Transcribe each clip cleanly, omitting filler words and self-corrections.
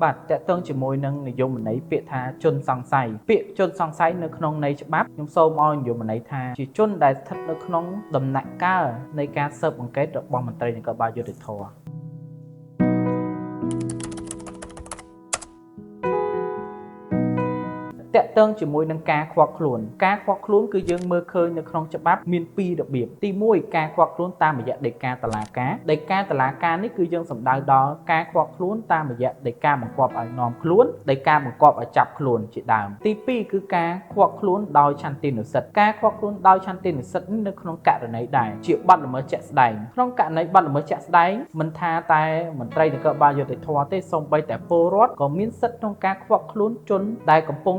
បាទតើតើជាមួយនឹងនិយមន័យពាក្យថាជនសង្ស័យពាក្យជនសង្ស័យនៅក្នុងន័យច្បាប់ខ្ញុំសូមឲ្យនិយមន័យថាជាជនដែលស្ថិតនៅក្នុងដំណាក់កាលនៃការស៊ើបអង្កេតរបស់មន្ត្រីនគរបាលយុត្តិធម៌តើតើជាមួយនឹងការខ្វក់ខ្លួនគឺយើងមើលឃើញនៅក្នុងច្បាប់មាន2របៀបទី1ការខ្វក់ខ្លួនតាមរយៈដីកាតុលាការនេះគឺយើងសំដៅដល់ការខ្វក់ខ្លួនតាមរយៈដីកាបង្គាប់ឲ្យនាំខ្លួនដីកាបង្គាប់ឲ្យចាប់ខ្លួនជាដើមទី2គឺការខ្វក់ខ្លួនដោយឆន្ទៈនុសិទ្ធការខ្វក់ខ្លួនដោយឆន្ទៈនុសិទ្ធនេះនៅក្នុងករណីដែរជាបទល្មើសជាក់ស្ដែងក្នុងករណីបទល្មើសជាក់ស្ដែងមិនថាតែមន្ត្រីនគរបាលយុត្តិធម៌ទេសូម្បីតែពលរដ្ឋក៏មានសិទ្ធិក្នុងការខ្វក់ខ្លួនជនដែលកំពុង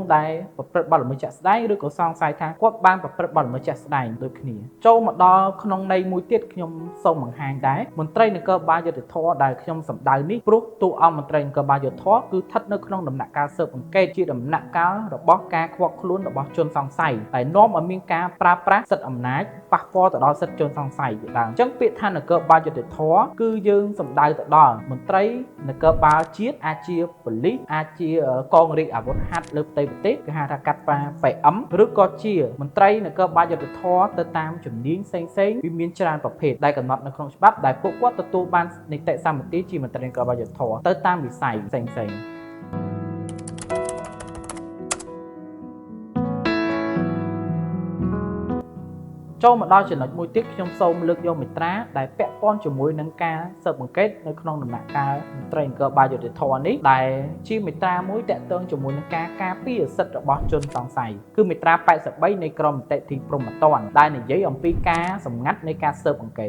ប្រព្រឹត្តបទល្មើសជាក់ស្ដែងឬក៏សង្ស័យថាគាត់បានប្រព្រឹត្តបទល្មើសជាក់ស្ដែងដូចគ្នាចូលមកដល់ក្នុងន័យមួយទៀតខ្ញុំសូមបង្ហាញដែរមន្ត្រីនគរបាលយុត្តិធម៌ដែលខ្ញុំសម្ដៅនេះព្រោះតួអង្គមន្ត្រីនគរបាលយុត្តិធម៌គឺស្ថិតនៅក្នុងដំណាក់កាលស៊ើបអង្កេតជាដំណាក់កាលរបស់ការខ្វក់ខ្លួនរបស់ជនសង្ស័យដែលនាំឲ្យមានការប្រើប្រាស់សិទ្ធិអំណាចប៉ះពាល់ទៅដល់សិទ្ធិជនសង្ស័យជាដើមអញ្ចឹងពាក្យថានគរបាលយុត្តិធម៌គឺយើងសម្ដៅទៅដល់មន្ត្រីនគរបាលជាតិអាចជាប៉ូលីសអាចជាកងរាជអាវុធហត្ថលើផ្ទៃប្រទេសគេហៅថាកាត់ប៉ា PM ឬក៏ជាមន្ត្រីនគរបាលយុត្តិធម៌ទៅតាមជំនាញផ្សេងៗវាមានច្រើនប្រភេទដែលកំណត់នៅក្នុងច្បាប់ដែលពួកគាត់ទទួលបាននីតិសម្បទាជាមន្ត្រីនគរបាលយុត្តិធម៌ទៅតាមវិស័យផ្សេងៗចូលមកដល់ចំណុចមួយទៀតខ្ញុំសូមលើកយកមេត្រាដែលពាក់ព័ន្ធជាមួយនឹងការស៊ើបអង្កេតនៅក្នុងដំណាក់កាលមន្ត្រីនគរបាលយុត្តិធម៌នេះដែលជាមេត្រាមួយទាក់ទងជាមួយនឹងការការពារសិទ្ធិរបស់ជនសង្ស័យគឺមេត្រា83នៃក្រមនីតិវិធីព្រហ្មទណ្ឌដែលនិយាយអំពីការសម្ងាត់នៃការស៊ើបអង្កេ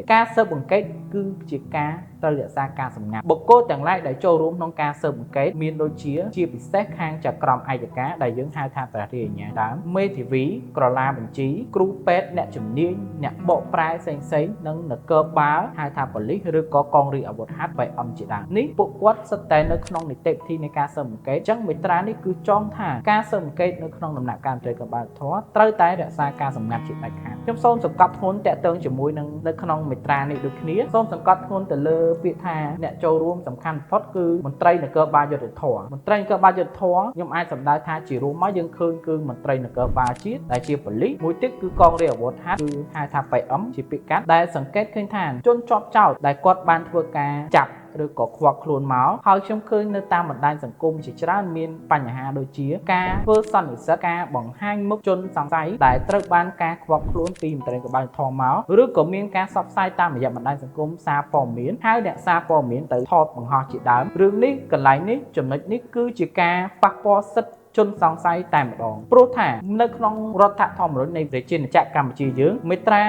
តគឺជាការត្រូវរក្សាការសម្ងាត់បុគ្គលទាំងឡាយដែលចូលរួមក្នុងការស៊ើបអង្កេតមានដូចជាពិសេសខាងចក្រមឯកការដែលយើងហៅថាព្រះរាជអាជ្ញាដើមមេធាវីក្រឡាបញ្ជីគ្រូពេទ្យអ្នកជំនាញអ្នកបកប្រែផ្សេងៗនិងនគរបាលហៅថាប៉ូលីសឬក៏កងរាជអាវុធហត្ថ PM ជាដើមនេះពួកគាត់សុទ្ធតែនៅក្នុងនីតិវិធីនៃការស៊ើបអង្កេតអញ្ចឹងមេត្រានេះគឺចង់ថាការស៊ើបអង្កេតនៅក្នុងដំណាក់កាលមន្ត្រីនគរបាលធម៌ត្រូវតែរក្សាការសម្ងាត់ជាដាច់ខាតខ្ញុំសូមសង្កត់ធ្ងន់តាក់ទងជាមួយនឹងនៅក្នុងមេត្រានេះដូចគ្នាសូមសង្កត់ធ្ងន់ទៅលើពាក្យថាអ្នកចូលរួមសំខាន់បំផុតគឺមន្ត្រីនគរបាលយុត្តិធម៌មន្ត្រីនគរបាលយុត្តិធម៌ខ្ញុំអាចសម្ដៅថាជារួមមកយើងឃើញគឺមន្ត្រីនគរបាលជាតិដែលជាប៉ូលីសមួយទៀតគឺកងរាជអាវុធហត្ថគឺហៅថា PM ជាពាក្យកាត់ដែលសង្កេតឃើញថាជនជាប់ចោទដែលគាត់បានធ្វើការចាប់ឬក៏ខ្វក់ខ្លួនមកហើយខ្ញុំឃើញនៅតាមបណ្ដាញសង្គមជាច្រើនមានបញ្ហាដូចជាការធ្វើសន្និសីទការបង្ហាញមុខជនសង្ស័យដែលត្រូវបានការខ្វក់ខ្លួនពីមន្ត្រីនគរបាលធម៌មកឬក៏មានការផ្សព្វផ្សាយតាមរយៈបណ្ដាញសង្គមសារព័ត៌មានហៅអ្នកសារព័ត៌មានទៅថតបង្ហោះជាដើមរឿងនេះកន្លែងនេះចំណុចនេះគឺជាការប៉ះពាល់សិទ្ធិជនសង្ស័យតែម្ដងព្រោះថានៅក្នុងរដ្ឋធម្មនុញ្ញនៃប្រជាណាចក្រកម្ពុជាយើងមេត្រា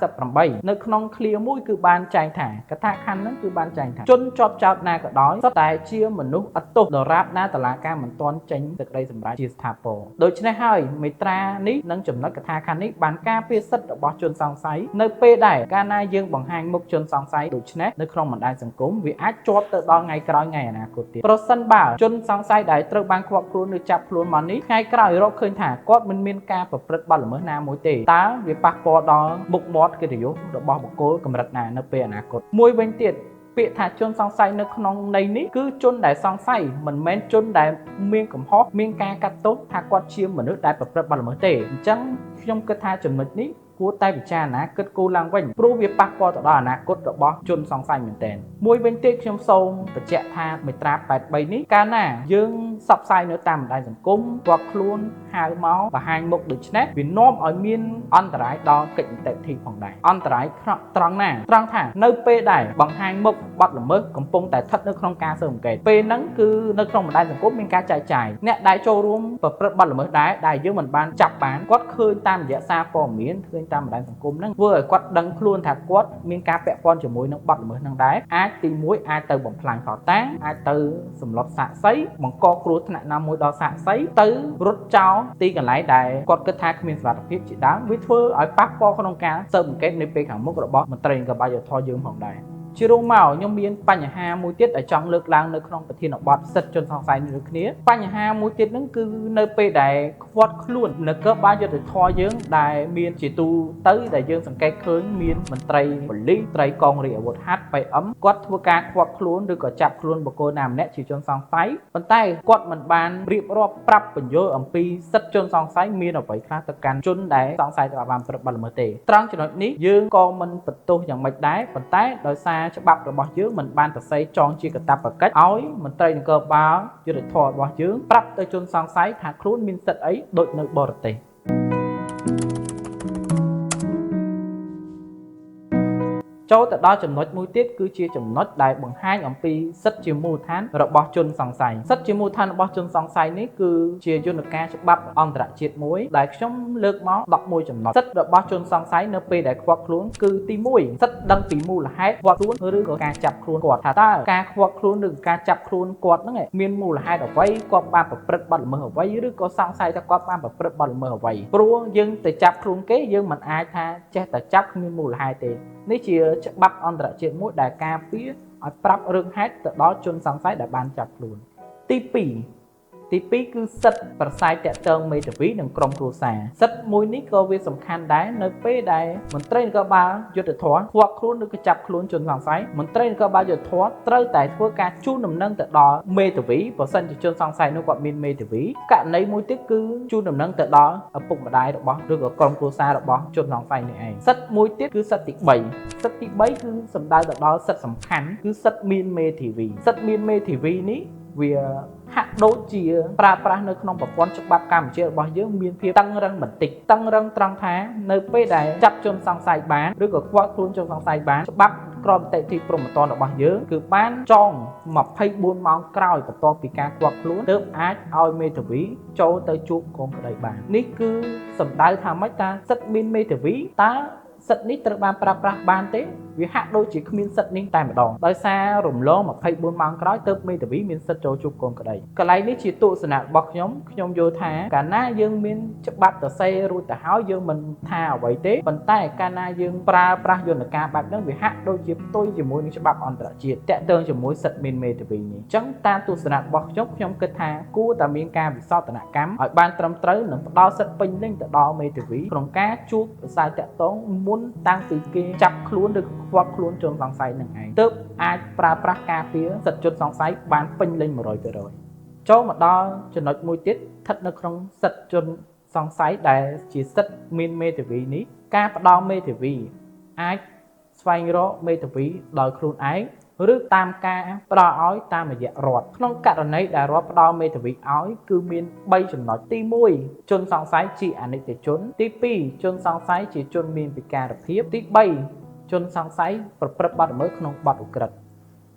38នៅក្នុងឃ្លាមួយគឺបានចែងថាកថាខណ្ឌហ្នឹងគឺបានចែងថាជនជាប់ចោទណាក៏ដោយសុទ្ធតែជាមនុស្សអត់ទោសដរាបណាតុលាការមិនទាន់ចេញសេចក្តីសម្រេចជាស្ថាពរដូច្នេះហើយមេត្រានេះនិងចំណុចកថាខណ្ឌនេះបានការពារសិទ្ធិរបស់ជនសង្ស័យនៅពេលដែលកាលណាយើងបង្ហាញមុខជនសង្ស័យដូច្នេះនៅក្នុងបណ្ដាញសង្គមវាអាចជាប់ទៅដល់ថ្ងៃក្រោយថ្ងៃអនាគតទៀតប្រសិនបើជនសង្ស័យដែលត្រូវបានខ្វក់ខ្លួនឬចាប់ខ្លួនមកនេះថ្ងៃក្រោយរកឃើញថាគាត់មិនមានការប្រព្រឹត្តបទល្មើសណាមួយទេតើវាប៉ះពាល់ដល់មុខមាត់កិត្តិយសរបស់បុគ្គលកម្រិតណានៅពេលអនាគតមួយវិញទៀតពាក្យថាជនសង្ស័យនៅក្នុងន័យនេះគឺជនដែលសង្ស័យមិនមែនជនដែលមានកំហុសមានការកាត់ទោសថាគាត់ជាមនុស្សដែលប្រព្រឹត្តបទល្មើសទេអញ្ចឹងខ្ញុំគិតថាចំណុចនេះគួរតែពិចារណាគិតគូរឡើងវិញព្រោះវាប៉ះពាល់ទៅដល់អនាគតរបស់ជនសង្ស័យមែនទែនមួយវិញទៀតខ្ញុំសូមបញ្ជាក់ថាមេត្រា83នេះកាលណាយើងផ្សព្វផ្សាយនៅតាមបណ្ដាញសង្គមគាត់ខ្លួនហៅមកបង្ហាញមុខដូច្នេះវានាំឲ្យមានអន្តរាយដល់កិច្ចនីតិវិធីផងដែរអន្តរាយត្រង់ណាត្រង់ថានៅពេលដែលបង្ហាញមុខបទល្មើសកំពុងតែស្ថិតនៅក្នុងការស៊ើបអង្កេតពេលហ្នឹងគឺនៅក្នុងបណ្ដាញសង្គមមានការចែកចាយអ្នកដែលចូលរួមប្រព្រឹត្តបទល្មើសដែលយើងមិនបានចាប់បានគាត់ឃើញតាមរយៈសារព័ត៌មានឃើញតាមបណ្ដាញសង្គមហ្នឹងធ្វើឲ្យគាត់ដឹងខ្លួនថាគាត់មានការពាក់ព័ន្ធជាមួយនឹងបទល្មើសហ្នឹងដែរអាចទី1អាចទៅបំផ្លាញភស្តុតាងអាចទៅសម្លុតសាក្សីបង្កគ្រោះថ្នាក់ណាមួយដល់សាក្សីទៅរត់ចោលទីកន្លែងដែលគាត់គិតថាគ្មានសុវត្ថិភាពជាដើមវាធ្វើឲ្យប៉ះពាល់ក្នុងការស៊ើបអង្កេតនៅពេលខាងមុខរបស់មន្ត្រីនគរបាលយុត្តិធម៌យើងផងដែរជារួមមកខ្ញុំមានបញ្ហាមួយទៀតដែលចង់លើកឡើងនៅក្នុងប្រធានបទសិទ្ធិជនសង្ស័យនេះដូចគ្នាបញ្ហាមួយទៀតហ្នឹងគឺនៅពេលដែលខ្ ខ្វាត់ខ្លួននៅកបាលយុទ្ធធរយើងដែលមានជាទូទៅដែលយើងសង្កេតឃើញមានមន្ត្រីប៉ូលីសត្រីកងរាជអាវុធហត្ថ PM គាត់ធ្វើការខ្វាត់ខ្លួនឬក៏ចាប់ខ្លួនបុគ្គលណាម្នាក់ជាជនសង្ស័យប៉ុន្តែគាត់មិនបានរៀបរាប់ប្រាប់បញ្យល់អំពីសិទ្ធិជនសង្ស័យមានអ្វីខ្លះទៅកាន់ជនដែលសង្ស័យថាបានប្រព្រឹត្តបទល្មើសទេត្រង់ចំណុចនេះយើងក៏មិនបន្ទោសយ៉ាងម៉េចដែរប៉ុន្តែដោយសារច្បាប់របស់យើងមិនបានសរសេរចងជាកាតព្វកិច្ចឲ្យមន្ត្រីនគរបាលយុត្តិធម៌របស់យើងប្រាប់ទៅជនសង្ស័យថាខ្លួនមានសិទ្ធិអីដូចនៅបរទេសចូលទៅដល់ចំណុចមួយទៀតគឺជាចំណុចដែលបង្ហាញអំពីសិទ្ធិជាមូលដ្ឋានរបស់ជនសង្ស័យសិទ្ធិជាមូលដ្ឋានរបស់ជនសង្ស័យនេះគឺជាយន្តការច្បាប់អន្តរជាតិមួយដែលខ្ញុំលើកមក11ចំណុចសិទ្ធិរបស់ជនសង្ស័យនៅពេលដែលខ្វាត់ខ្លួនគឺទី1សិទ្ធិដឹងពីមូលហេតុខ្វាត់ខ្លួនឬក៏ការចាប់ខ្លួនគាត់ថាតើការខ្វាត់ខ្លួនឬការចាប់ខ្លួនគាត់ហ្នឹងមានមូលហេតុអ្វីគាត់បានប្រព្រឹត្តបទល្មើសអ្វីឬក៏សង្ស័យថាគាត់បានប្រព្រឹត្តបទល្មើសអ្វីព្រោះយើងទៅចាប់ខ្លួនគេយើងមិនអាចថាចេះតែចាប់គ្មានមូលហេតុទេនេះជាច្បាប់អន្តរជាតិមួយដែលការពារឲ្យប្រាប់រឿងហេតុទៅដល់ជនសង្ស័យដែលបានចាប់ខ្លួនទី2គឺសិទ្ធិប្រស័យតាក់ទងមេធាវីនិងក្រុមគ្រួសារសិទ្ធិមួយនេះក៏វាសំខាន់ដែរនៅពេលដែលមន្ត្រីនគរបាលយុត្តិធម៌ខ្វាត់ខ្លួនឬក៏ចាប់ខ្លួនជនសង្ស័យមន្ត្រីនគរបាលយុត្តិធម៌ត្រូវតែធ្វើការជូនដំណឹងទៅដល់មេធាវីបើសិនជាជនសង្ស័យនោះគាត់មានមេធាវីករណីមួយទៀតគឺជូនដំណឹងទៅដល់ឪពុកម្ដាយរបស់ឬក៏ក្រុមគ្រួសាររបស់ជនសង្ស័យនេះឯងសិទ្ធិមួយទៀតគឺសិទ្ធិទី3សិទ្ធិទី3គឺសំដៅទៅដល់សិទ្ធិសំខាន់គឺសិទ្ធិមានមេធាវីសិទ្ធិមានមេធាវីនេះវាហាក់ដូចជាប្រើប្រាស់នៅក្នុងប្រព័ន្ធច្បាប់កម្ពុជារបស់យើងមានភាពតឹងរឹងបន្តិចតឹងរឹងត្រង់ថានៅពេលដែលចាប់ជនសង្ស័យបានឬក៏ខ្វាត់ខ្លួនជនសង្ស័យបានច្បាប់ក្រមនីតិព្រហ្មទណ្ឌរបស់យើងគឺបានចង24ម៉ោងក្រោយបន្ទាប់ពីការខ្វាត់ខ្លួនទើបអាចឲ្យមេធាវីចូលទៅជួបកូនក្តីបាននេះគឺសំដៅថាម៉េចតាសិទ្ធិមានមេធាវីតើសិទ្ធិនេះត្រូវបានប្រើប្រាស់បានទេវាហាក់ដូចជាគ្មានសិទ្ធិនេះតែម្ដងដោយសាររំលង24ម៉ោងក្រោយទើបមេធាវីមានសិទ្ធិចូលជួបកូនក្តីកន្លែងនេះជាទស្សនៈរបស់ខ្ញុំយល់ថាកាលណាយើងមានច្បាប់សរសេររួចទៅហើយយើងមិនថាអ្វីទេប៉ុន្តែកាលណាយើងប្រើប្រាស់យន្តការបែបហ្នឹងវាហាក់ដូចជាផ្ទុយជាមួយនឹងច្បាប់អន្តរជាតិតាក់ទងជាមួយសិទ្ធិមានមេធាវីនេះអញ្ចឹងតាមទស្សនៈរបស់ខ្ញុំគិតថាគួរតែមានការវិសោធនកម្មឲ្យបានត្រឹមត្រូវនិងផ្ដល់សិទ្ធិពេញលេញទៅដល់មេធាវីក្នុងការជួបប្រសើរតាក់ទងមុនតាំងពីគេចាប់ខ្លួនឬខ្វាត់ខ្លួនជនសង្ស័យនឹងឯងទើបអាចប្រើប្រាស់ការពារសិទ្ធិជនសង្ស័យបានពេញលេញ 100% ចូលមកដល់ចំណុចមួយទៀតស្ថិតនៅក្នុងសិទ្ធិជនសង្ស័យដែលជាសិទ្ធិមានមេធាវីនេះការផ្ដល់មេធាវីអាចស្វែងរកមេធាវីដោយខ្លួនឯងឬតាមការផ្ដល់ឲ្យតាមរយៈរដ្ឋក្នុងករណីដែលរដ្ឋផ្ដល់មេធាវីឲ្យគឺមាន3ចំណុចទី1ជនសង្ស័យជាអនិច្ចជនទី2ជនសង្ស័យជាជនមានពិការភាពទី3ជនសង្ស័យប្រព្រឹត្តបទល្មើសក្នុងបទឧក្រិដ្ឋ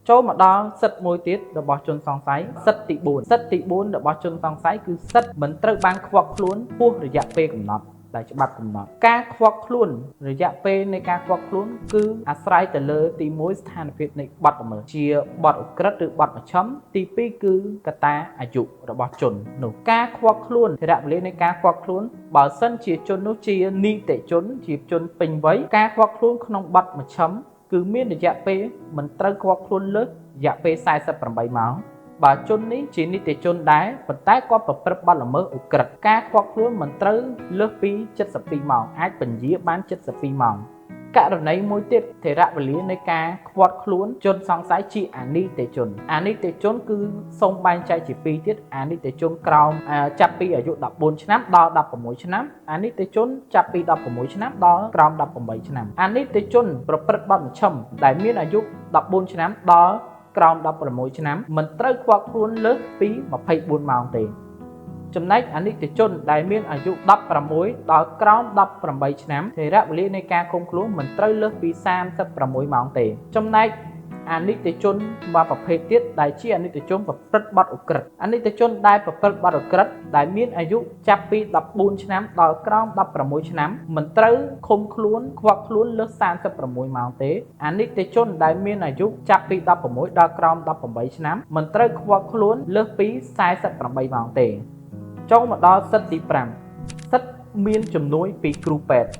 ចូលមកដល់សិទ្ធិមួយទៀតរបស់ជនសង្ស័យសិទ្ធិទី4សិទ្ធិទី4របស់ជនសង្ស័យគឺសិទ្ធិមិនត្រូវបានឃាត់ខ្លួនហួសរយៈពេលកំណត់ដែលច្បាប់កំណត់ការឃាត់ខ្លួនរយៈពេលនៃការឃាត់ខ្លួនគឺអាស្រ័យទៅលើទី1ស្ថានភាពនៃបទល្មើសជាបទឧក្រិដ្ឋឬបទមជ្ឈិមទី2គឺកត្តាអាយុរបស់ជននោះការឃាត់ខ្លួនធរៈវេលានៃការឃាត់ខ្លួនបើសិនជាជននោះជានីតិជនជាជនពេញវ័យការឃាត់ខ្លួនក្នុងបទមជ្ឈិមគឺមានរយៈពេលមិនត្រូវឃាត់ខ្លួនលើសរយៈពេល48ម៉ោងបើជននេះជានីតិជនដែរប៉ុន្តែគាត់ប្រព្រឹត្តបទល្មើសឧក្រិដ្ឋការឃាត់ខ្លួនមិនត្រូវលើសពី72ម៉ោងអាចពន្យាបាន72ម៉ោងករណីមួយទៀតថេរវេលានៃការឃាត់ខ្លួនជនសង្ស័យជាអនិច្ចជនគឺសូមបែងចែកជា2ទៀតអនិច្ចជនក្រោមចាប់ពីអាយុ14ឆ្នាំដល់16ឆ្នាំអនិច្ចជនចាប់ពី16ឆ្នាំដល់ក្រោម18ឆ្នាំអនិច្ចជនប្រព្រឹត្តបទមជ្ឈិមដែលមានអាយុ14ឆ្នាំដល់ក្រោម16ឆ្នាំមិនត្រូវឃាត់ខ្លួនលើសពី24ម៉ោងទេចំណែកអនិច្ចជនដែលមានអាយុ16ដល់ក្រោម18ឆ្នាំថេរវេលានៃការឃុំខ្លួនមិនត្រូវលើសពី36ម៉ោងទេចំណែកអនិច្ចជនមួយប្រភេទទៀតដែលជាអនិច្ចជនប្រព្រឹត្តបទឧក្រិដ្ឋអនិច្ចជនដែលប្រព្រឹត្តបទឧក្រិដ្ឋដែលមានអាយុចាប់ពី14ឆ្នាំដល់ក្រោម16ឆ្នាំមិនត្រូវឃុំខ្លួនឃាត់ខ្លួនលើស36ម៉ោងទេអនិច្ចជនដែលមានអាយុចាប់ពី16ដល់ក្រោម18ឆ្នាំមិនត្រូវឃាត់ខ្លួនលើសពី48ម៉ោងទេចូលមកដល់សិទ្ធិទី5សិទ្ធិមានជំនួយពីគ្រូពេទ្យ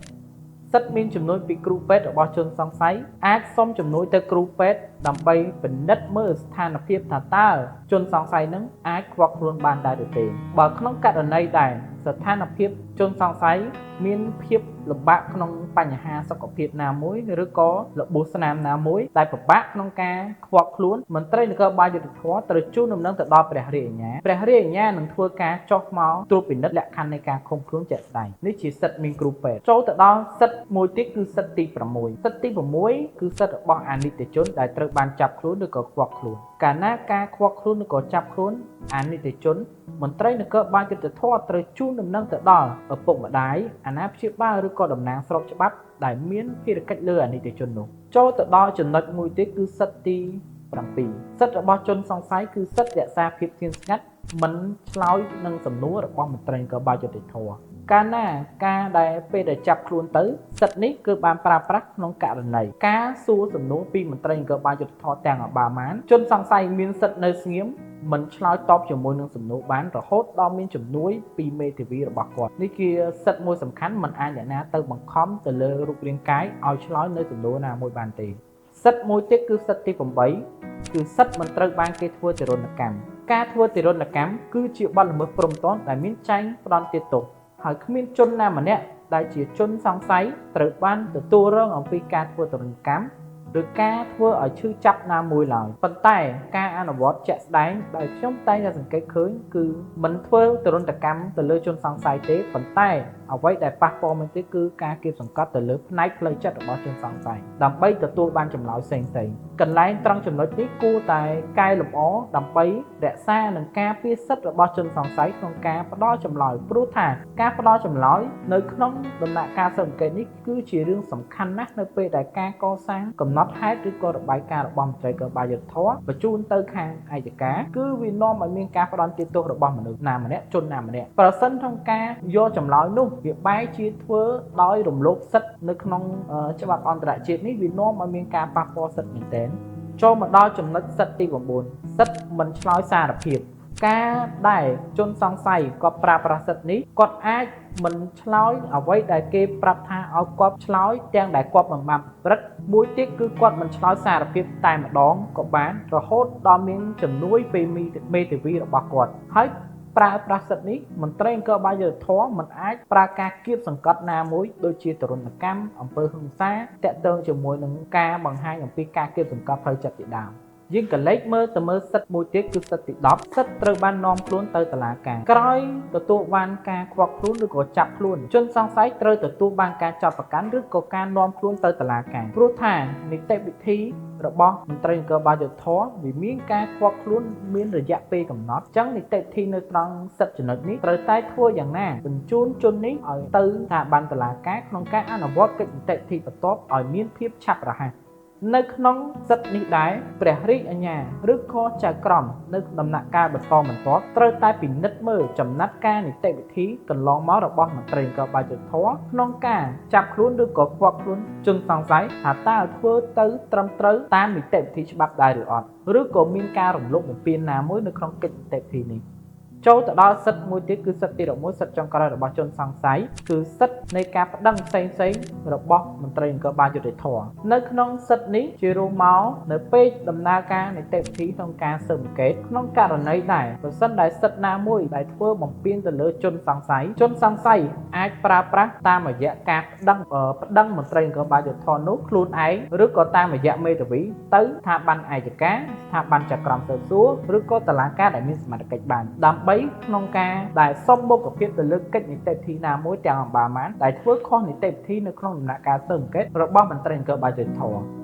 សិទ្ធិមានជំនួយពីគ្រូពេទ្យរបស់ជនសង្ស័យអាចសុំជំនួយទៅគ្រូពេទ្យដើម្បីពិនិត្យមើលស្ថានភាពថាតើជនសង្ស័យនឹងអាចឃាត់ខ្លួនបានដែរឬទេបើក្នុងករណីដែល ស្ថានភាពជនសង្ស័យមានភាពលំបាកក្នុងបញ្ហាសុខភាពណាមួយឬក៏របួសស្នាមណាមួយដែលពិបាកក្នុងការខ្វក់ខ្លួនមន្ត្រីនគរបាលយុត្តិធម៌ត្រូវជូនដំណឹងទៅដល់ព្រះរាជអាជ្ញាព្រះរាជអាជ្ញានឹងធ្វើការចុះមកត្រួតពិនិត្យលក្ខខណ្ឌនៃការឃុំខ្លួនជាក់ស្ដែងនេះជាសិទ្ធិមានគ្រូពេទ្យចូលទៅដល់សិទ្ធិមួយទៀតគឺសិទ្ធិទី6សិទ្ធិទី6គឺសិទ្ធិរបស់អនិច្ចជនដែលត្រូវបានចាប់ខ្លួនឬក៏ខ្វក់ខ្លួនកាលណាការខ្វក់ខ្លួនឬក៏ចាប់ខ្លួនអនិច្ចជនមន្ត្រីនគរបាលយុត្តិធម៌ត្រូវជូនដំណឹងទៅដល់ឪពុកម្ដាយអាណាព្យាបាលឬក៏តំណាងស្របច្បាប់ដែលមានភារកិច្ចលើអនិច្ចជននោះចូលទៅដល់ចំណុចមួយទៀតគឺសិទ្ធិទី7សិទ្ធិរបស់ជនសង្ស័យគឺសិទ្ធិរក្សាភាពស្ងៀមស្ងាត់មិនឆ្លើយនឹងសំណួររបស់មន្ត្រីនគរបាលយុត្តិធម៌កាលណាការដែលពេលដែលចាប់ខ្លួនទៅសិទ្ធិនេះគឺបានប្រើប្រាស់ក្នុងករណីការសួរសំណួរពីមន្ត្រីនគរបាលយុត្តិធម៌ទាំងអបាមានជនសង្ស័យមានសិទ្ធិនៅស្ងៀមមិនឆ្លើយតបជាមួយនឹងសំណួរបានរហូតដល់មានជំនួយពីមេធាវីរបស់គាត់នេះជាសិទ្ធិមួយសំខាន់មិនអាចអ្នកណាទៅបង្ខំទៅលើរូបរាងកាយឲ្យឆ្លើយនៅសំណួរណាមួយបានទេសិទ្ធិមួយទៀតគឺសិទ្ធិទី8គឺសិទ្ធិមិនត្រូវបានគេធ្វើទារុណកម្មការធ្វើទារុណកម្មគឺជាបទល្មើសព្រហ្មទណ្ឌដែលមានចែងផ្ដន្ទាទោសហើយគ្មានជនណាម្នាក់ដែលជាជនសង្ស័យត្រូវបានទទួលរងអំពីការធ្វើទរណកម្មឬការធ្វើឲ្យឈឺចាប់ណាមួយឡើយប៉ុន្តែការអនុវត្តជាក់ស្ដែងដែលខ្ញុំតែងតែសង្កេតឃើញគឺមិនធ្វើទរណកម្មទៅលើជនសង្ស័យទេប៉ុន្តែអ្វីដែលប៉ះពាល់មែនទេគឺការគៀបសង្កត់ទៅលើផ្នែកផ្លូវចិត្តរបស់ជនសង្ស័យដើម្បីទទួលបានចម្លើយផ្សេងៗកន្លែងត្រង់ចំណុចនេះគួរតែកែលម្អដើម្បីរក្សានិងការពារសិទ្ធិរបស់ជនសង្ស័យក្នុងការផ្ដល់ចម្លើយព្រោះថាការផ្ដល់ចម្លើយនៅក្នុងដំណាក់កាលស៊ើបអង្កេតនេះគឺជារឿងសំខាន់ណាស់នៅពេលដែលការកសាងកំណត់ហេតុឬក៏របាយការណ៍របស់មន្ត្រីនគរបាលយុត្តិធម៌បញ្ជូនទៅខាងអัยការគឺវានាំឲ្យមានការផ្ដន្ទាទោសរបស់មនុស្សណាម្នាក់ជនណាម្នាក់ប្រសិនក្នុងការយកចម្លើយនោះវាបែរជាធ្វើដោយរំលោភសិទ្ធិនៅក្នុងច្បាប់អន្តរជាតិនេះវានាំឲ្យមានការប៉ះពាល់សិទ្ធិមែនទែនចូលមកដល់ចំណុចសិទ្ធិទី9សិទ្ធិមិនឆ្លើយសារភាពការដែលជនសង្ស័យគាត់ប្រើប្រាស់សិទ្ធិនេះគាត់អាចមិនឆ្លើយអ្វីដែលគេប្រាប់ថាឲ្យគាត់ឆ្លើយទាំងដែលគាត់មិនបានប្រព្រឹត្តមួយទៀតគឺគាត់មិនឆ្លើយសារភាពតែម្ដងក៏បានរហូតដល់មានជំនួយពីមេធាវីរបស់គាត់ហើយប្រើប្រាស់សិទ្ធិនេះមន្ត្រីនគរបាលយុត្តិធម៌មិនអាចប្រើការគៀបសង្កត់ណាមួយដូចជាទរណកម្មអំពើហិង្សាតាក់ទងជាមួយនឹងការបង្ហាញអំពីការគៀបសង្កត់ផ្លូវចិត្តជាដើមយើងក៏លេចមើលសិទ្ធិមួយទៀតគឺសិទ្ធិទី10សិទ្ធិត្រូវបាននាំខ្លួនទៅតុលាការក្រោយទទួលបានការខ្វក់ខ្លួនឬក៏ចាប់ខ្លួនជនសង្ស័យត្រូវទទួលបានការចាប់ប្រកាន់ឬក៏ការនាំខ្លួនទៅតុលាការព្រោះថានីតិវិធីរបស់មន្ត្រីនគរបាលយុត្តិធម៌វាមានការខ្វក់ខ្លួនមានរយៈពេលកំណត់អញ្ចឹងនីតិវិធីនៅត្រង់សិទ្ធិចំណុចនេះត្រូវតែធ្វើយ៉ាងណាបញ្ជូនជននេះឲ្យទៅស្ថាប័នតុលាការក្នុងការអនុវត្តកិច្ចនីតិវិធីបន្ទាប់ឲ្យមានភាពឆាប់រហ័សនៅក្នុងសិទ្ធិនេះដែរព្រះរាជអាជ្ញាឬក៏ចៅក្រមនៅដំណាក់កាលបន្តបន្ទាប់ត្រូវតែពិនិត្យមើលចំណាត់ការនីតិវិធីកន្លងមករបស់មន្ត្រីនគរបាលយុត្តិធម៌ក្នុងការចាប់ខ្លួនឬក៏ខ្វក់ខ្លួនជនសង្ស័យថាតើធ្វើទៅត្រឹមត្រូវតាមនីតិវិធីច្បាប់ដែរឬអត់ឬក៏មានការរំលោភបំពានណាមួយនៅក្នុងកិច្ចនីតិវិធីនេះចូលទៅដល់សិទ្ធិមួយទៀតគឺសិទ្ធិទី11សិទ្ធិចុងក្រោយរបស់ជនសង្ស័យគឺសិទ្ធិនៃការប្តឹងផ្សេងៗរបស់មន្ត្រីនគរបាលយុត្តិធម៌នៅក្នុងសិទ្ធិនេះជារួមមកនៅពេលដំណើរការនីតិវិធីក្នុងការស៊ើបអង្កេតក្នុងករណីដែរប្រសិនដែលសិទ្ធិណាមួយដែលធ្វើបំពានទៅលើជនសង្ស័យអាចប្រើប្រាស់តាមរយៈការប្តឹងមន្ត្រីនគរបាលយុត្តិធម៌នោះខ្លួនឯងឬក៏តាមរយៈមេធាវីទៅស្ថាប័នអัยការស្ថាប័នចក្រមស៊ើបសួរឬក៏តុលាការដែលមានសមត្ថកិច្ចបានដើម្បីក្នុងការដែលសុំមុខភាពទៅលើកិច្ចនីតិវិធីណាមួយទាំងអម្បាលមានដែលធ្វើខុសនីតិវិធីនៅក្នុងដំណាក់កាលស៊ើបអង្កេតរបស់មន្ត្រីនគរបាលយុត្តិធម៌